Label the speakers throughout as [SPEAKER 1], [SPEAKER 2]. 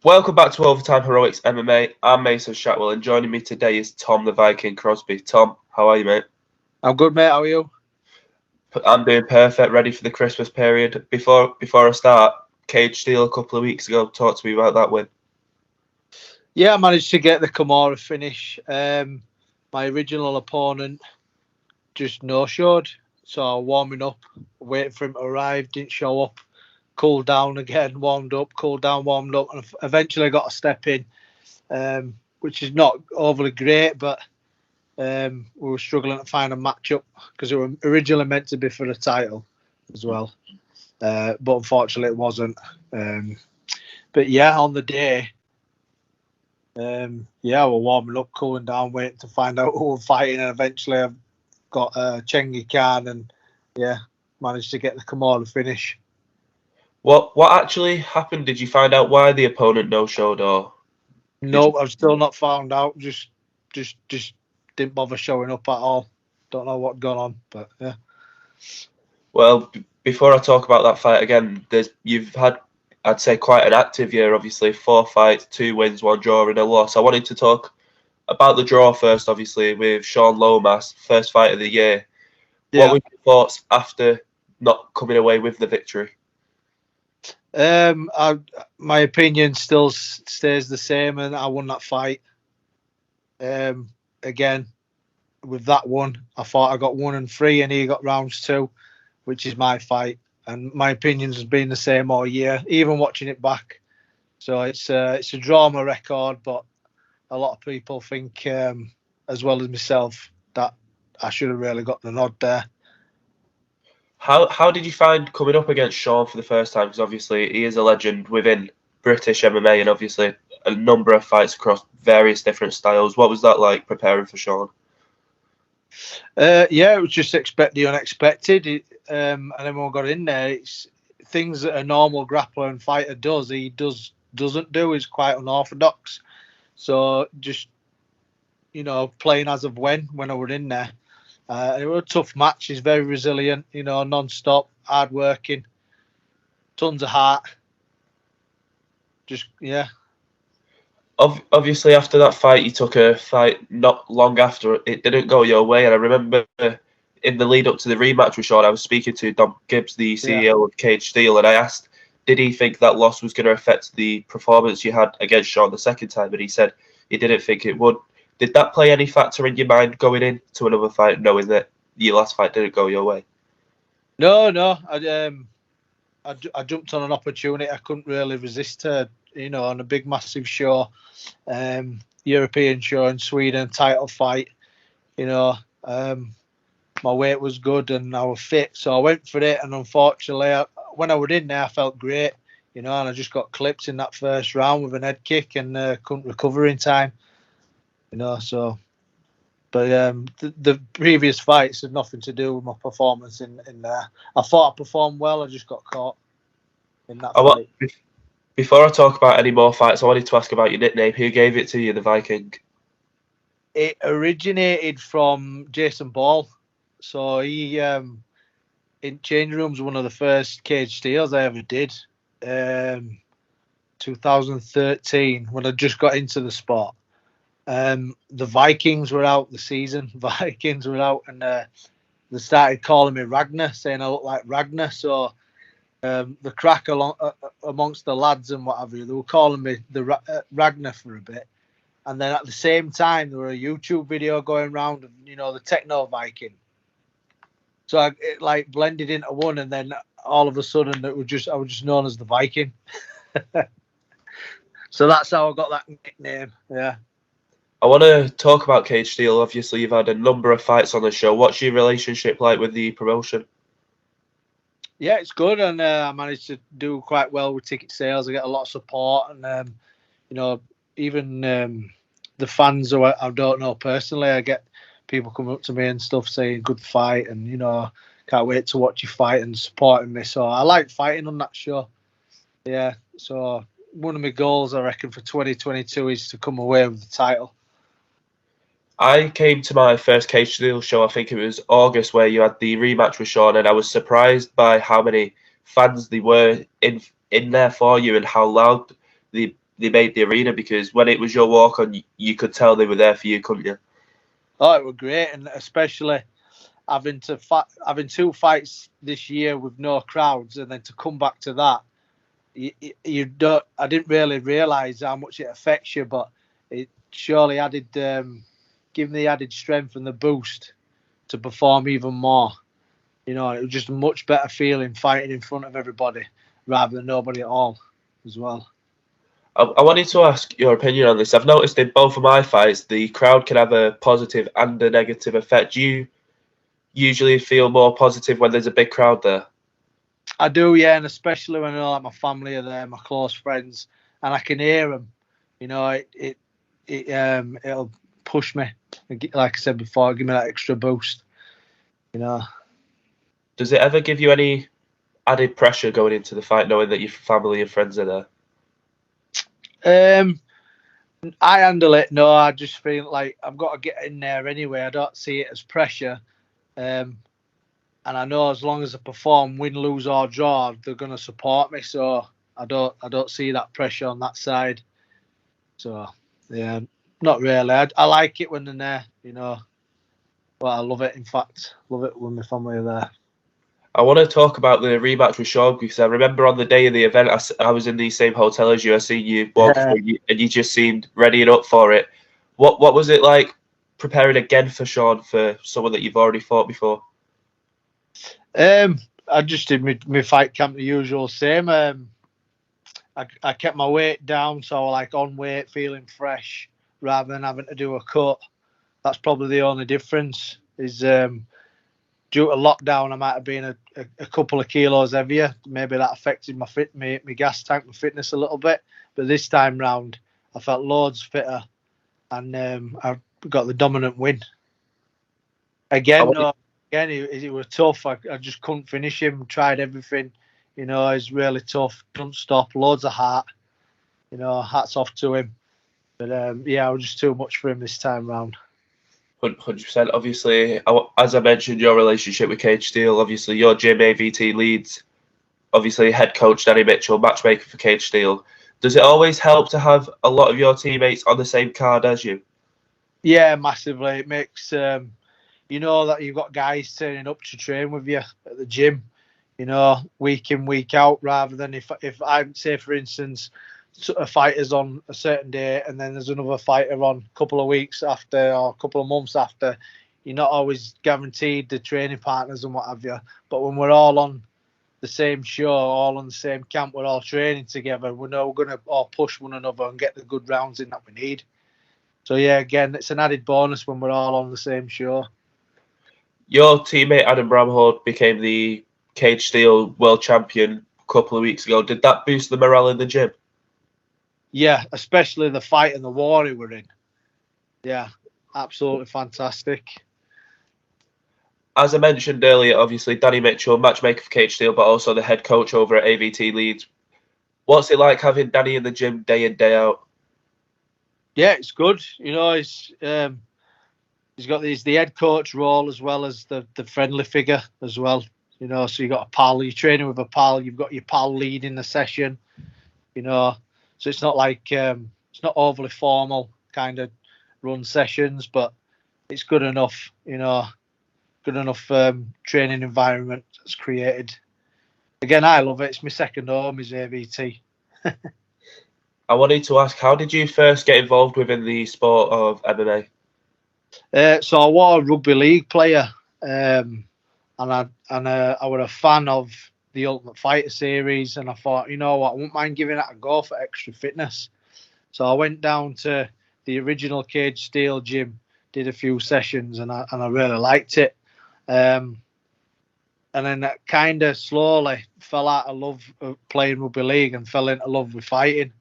[SPEAKER 1] Welcome back to Overtime Heroics MMA. I'm Mason Shatwell, and joining me today is Tom the Viking Crosby. Tom, how are you, mate?
[SPEAKER 2] I'm good, mate. How are you?
[SPEAKER 1] I'm doing perfect, ready for the Christmas period. Before I start, Cage Steel a couple of weeks ago. Talk to me about that win.
[SPEAKER 2] Yeah, I managed to get the Kimura finish. My original opponent just no-showed, so warming up, waiting for him to arrive, didn't show up. Cooled down again, warmed up, cooled down, warmed up, and eventually got a step in, which is not overly great, but we were struggling to find a matchup because it was originally meant to be for the title as well, but unfortunately it wasn't. But yeah, on the day, yeah, we're warming up, cooling down, waiting to find out who we're fighting, and eventually I've got Chengi Khan, and yeah, managed to get the Kimura finish.
[SPEAKER 1] What actually happened? Did you find out why the opponent no showed, or did you?
[SPEAKER 2] No, I've still not found out. Just didn't bother showing up at all. Don't know what gone on, but yeah.
[SPEAKER 1] Well, before I talk about that fight again, you've had, I'd say, quite an active year. Obviously, 4 fights, 2 wins, 1 draw, and a loss. I wanted to talk about the draw first, obviously, with Shaun Lomas, first fight of the year. What
[SPEAKER 2] Yeah.
[SPEAKER 1] were your thoughts after not coming away with the victory?
[SPEAKER 2] My opinion still stays the same, and I won that fight. Again, with that one, I thought I got 1 and 3, and he got rounds two, which is my fight. And my opinions has been the same all year, even watching it back. So it's a drama record, but a lot of people think, as well as myself, that I should have really got the nod there.
[SPEAKER 1] How did you find coming up against Shaun for the first time? Because obviously he is a legend within British MMA, and obviously a number of fights across various different styles. What was that like preparing for Shaun?
[SPEAKER 2] Yeah, it was just expect the unexpected, and then when we got in there, it's things that a normal grappler and fighter does. He doesn't do. Is quite unorthodox. So just playing as of when I were in there. It was a tough match. He's very resilient, non-stop, hard working, tons of heart. Just yeah,
[SPEAKER 1] Obviously, after that fight, you took a fight not long after. It didn't go your way, and I remember in the lead up to the rematch with Shaun, I was speaking to Dom Gibbs, the
[SPEAKER 2] yeah.
[SPEAKER 1] CEO of Cage Steel, and I asked, did he think that loss was going to affect the performance you had against Shaun the second time? And he said he didn't think it would. Did that play any factor in your mind going into another fight, knowing that your last fight didn't go your way?
[SPEAKER 2] No, no. I jumped on an opportunity. I couldn't really resist her. On a big, massive show, European show in Sweden, title fight. You know, um, my weight was good and I was fit, so I went for it. And unfortunately, when I was in there, I felt great. And I just got clipped in that first round with an head kick and couldn't recover in time. So. But the previous fights had nothing to do with my performance in there. I thought I performed well. I just got caught in that
[SPEAKER 1] I want,
[SPEAKER 2] fight.
[SPEAKER 1] before I talk about any more fights, I wanted to ask about your nickname. Who gave it to you, the Viking?
[SPEAKER 2] It originated from Jason Ball. So he in change rooms one of the first cage steals I ever did. Um, 2013 when I just got into the sport. The Vikings were out the season. Vikings were out and they started calling me Ragnar, saying I look like Ragnar. So the crack amongst the lads and what have you, they were calling me the Ragnar for a bit. And then at the same time, there were a YouTube video going around of, the Techno Viking. So it like blended into one, and then all of a sudden, I was just known as the Viking. So that's how I got that nickname. Yeah.
[SPEAKER 1] I want to talk about Cage Steel. Obviously, you've had a number of fights on the show. What's your relationship like with the promotion?
[SPEAKER 2] Yeah, it's good, and I managed to do quite well with ticket sales. I get a lot of support, and you know, even the fans who I don't know personally, I get people coming up to me and stuff saying good fight, and can't wait to watch you fight and supporting me. So I like fighting on that show. Yeah, so one of my goals, I reckon, for 2022 is to come away with the title.
[SPEAKER 1] I came to my first Cage Steel show, I think it was August, where you had the rematch with Shaun, and I was surprised by how many fans they were in there for you and how loud the they made the arena? Because when it was your walk on, you could tell they were there for you, couldn't you?
[SPEAKER 2] Oh, it was great, and especially having having 2 fights this year with no crowds, and then to come back to that, you don't. I didn't really realise how much it affects you, but it surely added, giving the added strength and the boost to perform even more. You know, it was just a much better feeling fighting in front of everybody rather than nobody at all, as well.
[SPEAKER 1] I wanted to ask your opinion on this. I've noticed in both of my fights, the crowd can have a positive and a negative effect. Do you usually feel more positive when there's a big crowd there?
[SPEAKER 2] I do, yeah, and especially when I know like my family are there, my close friends, and I can hear them. You know, it'll push me. Like I said before, give me that extra boost. You know.
[SPEAKER 1] Does it ever give you any added pressure going into the fight, knowing that your family and friends are
[SPEAKER 2] there? I handle it. No, I just feel like I've got to get in there anyway. I don't see it as pressure. And I know as long as I perform, win, lose or draw, they're going to support me. So I don't see that pressure on that side. So yeah, not really. I like it when they're there, you know. But I love it. In fact, love it when my family are there.
[SPEAKER 1] I want to talk about the rematch with Shaun because I remember on the day of the event, I was in the same hotel as you. I seen you walk through, and you just seemed ready and up for it. What was it like preparing again for Shaun, for someone that you've already fought before?
[SPEAKER 2] I just did my fight camp the usual same. I kept my weight down, so like on weight, feeling fresh, rather than having to do a cut. That's probably the only difference. Is due to lockdown, I might have been a couple of kilos heavier. Maybe that affected my gas tank, my fitness a little bit. But this time round, I felt loads fitter, and I got the dominant win. Again, no, again, it was tough. I just couldn't finish him. Tried everything. You know, he's really tough. Don't stop. Loads of heart. You know, hats off to him. But yeah, it was just too much for him this time round.
[SPEAKER 1] 100%. Obviously, as I mentioned, your relationship with Cage Steel, obviously your gym AVT leads, obviously head coach Danny Mitchell, matchmaker for Cage Steel. Does it always help to have a lot of your teammates on the same card as you?
[SPEAKER 2] Yeah, massively. It makes you know that you've got guys turning up to train with you at the gym, you know, week in, week out, rather than if I say, for instance, a fighter's on a certain day and then there's another fighter on a couple of weeks after or a couple of months after, you're not always guaranteed the training partners and what have you. But when we're all on the same show, all on the same camp, we're all training together, we know we're going to all push one another and get the good rounds in that we need. So yeah, again, it's an added bonus when we're all on the same show.
[SPEAKER 1] Your teammate Adam Bramhall became the Cage Steel world champion a couple of weeks ago. Did that boost the morale in the gym?
[SPEAKER 2] Yeah, especially the fight and the war he were in. Yeah, absolutely fantastic.
[SPEAKER 1] As I mentioned earlier, obviously Danny Mitchell, matchmaker for Cage Steel, but also the head coach over at AVT Leeds. What's it like having Danny in the gym day in, day out?
[SPEAKER 2] Yeah, it's good. You know, he's got the head coach role as well as the friendly figure as well. You know, so you got a pal, you're training with a pal, you've got your pal leading the session. You know, so it's not like it's not overly formal kind of run sessions, but it's good enough. You know, good enough training environment that's created. Again, I love it. It's my second home is AVT.
[SPEAKER 1] I wanted to ask, how did you first get involved within the sport of MMA?
[SPEAKER 2] So I was a rugby league player, and I was a fan of the Ultimate Fighter series, and I thought, you know what, I wouldn't mind giving that a go for extra fitness. So I went down to the original Cage Steel gym, did a few sessions, and I really liked it. And then that kind of slowly fell out of love of playing rugby league and fell into love with fighting.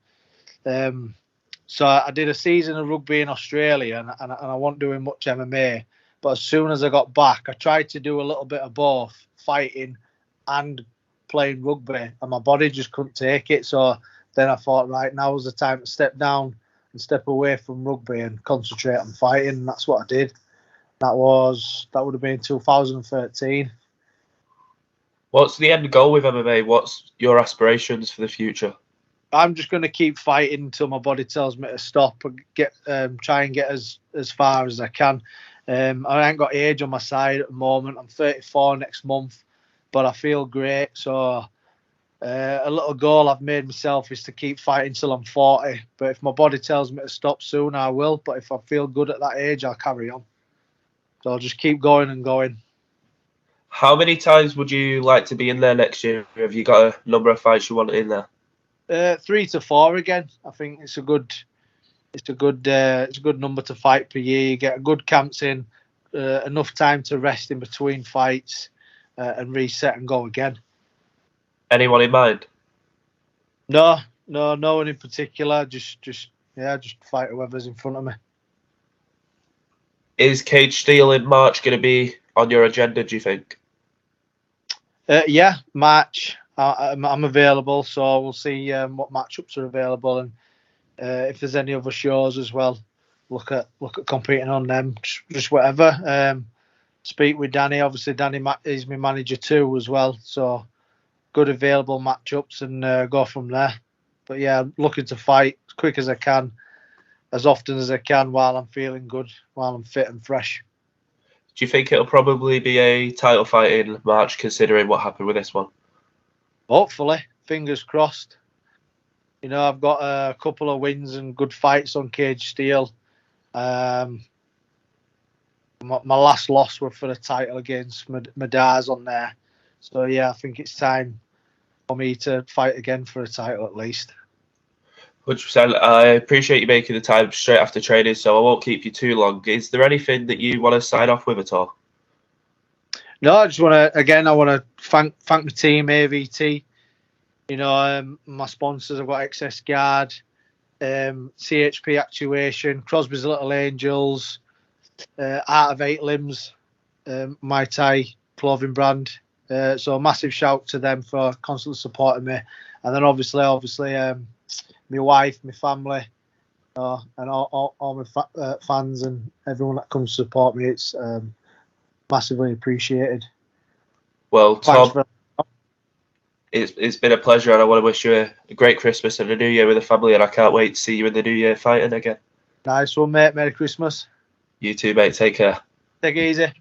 [SPEAKER 2] So I did a season of rugby in Australia, and I wasn't doing much MMA. But as soon as I got back, I tried to do a little bit of both, fighting and playing rugby, and my body just couldn't take it. So then I thought, right, now was the time to step down and step away from rugby and concentrate on fighting. And that's what I did. That would have been 2013.
[SPEAKER 1] What's the end goal with MMA? What's your aspirations for the future?
[SPEAKER 2] I'm just going to keep fighting until my body tells me to stop and try and get as far as I can. I ain't got age on my side at the moment. I'm 34 next month, but I feel great. So a little goal I've made myself is to keep fighting till I'm 40. But if my body tells me to stop soon, I will. But if I feel good at that age, I'll carry on. So I'll just keep going and going.
[SPEAKER 1] How many times would you like to be in there next year? Have you got a number of fights you want in there?
[SPEAKER 2] 3 to 4 again. I think it's a good number to fight per year. You get a good camps in, enough time to rest in between fights, and reset and go again.
[SPEAKER 1] Anyone in mind?
[SPEAKER 2] No one in particular. Just fight whoever's in front of me.
[SPEAKER 1] Is Cage Steel in March going to be on your agenda, do you think?
[SPEAKER 2] Yeah, March. I'm available, so we'll see what matchups are available, and if there's any other shows as well. Look at competing on them. Just whatever. Speak with Danny. Obviously, Danny is my manager too as well. So good available matchups and go from there. But yeah, I'm looking to fight as quick as I can, as often as I can, while I'm feeling good, while I'm fit and fresh.
[SPEAKER 1] Do you think it'll probably be a title fight in March, considering what happened with this one?
[SPEAKER 2] Hopefully, fingers crossed. You know, I've got a couple of wins and good fights on Cage Steel. My last loss were for the title against Madars on there. So yeah, I think it's time for me to fight again for a title at least.
[SPEAKER 1] 100%. I appreciate you making the time straight after training, so I won't keep you too long. Is there anything that you want to sign off with at all?
[SPEAKER 2] No, I just want to thank the team, AVT. You know, my sponsors. I've got Excess Guard, CHP Actuation, Crosby's Little Angels, Art of Eight Limbs, my Thai clothing brand. So a massive shout to them for constantly supporting me, and then obviously, my wife, my family, and all my fans and everyone that comes to support me. It's massively appreciated.
[SPEAKER 1] Well,
[SPEAKER 2] Thanks
[SPEAKER 1] Tom, it's been a pleasure, and I want to wish you a great Christmas and a New Year with the family, and I can't wait to see you in the New Year fighting again.
[SPEAKER 2] Nice one, mate. Merry Christmas.
[SPEAKER 1] You too, mate. Take care.
[SPEAKER 2] Take it easy.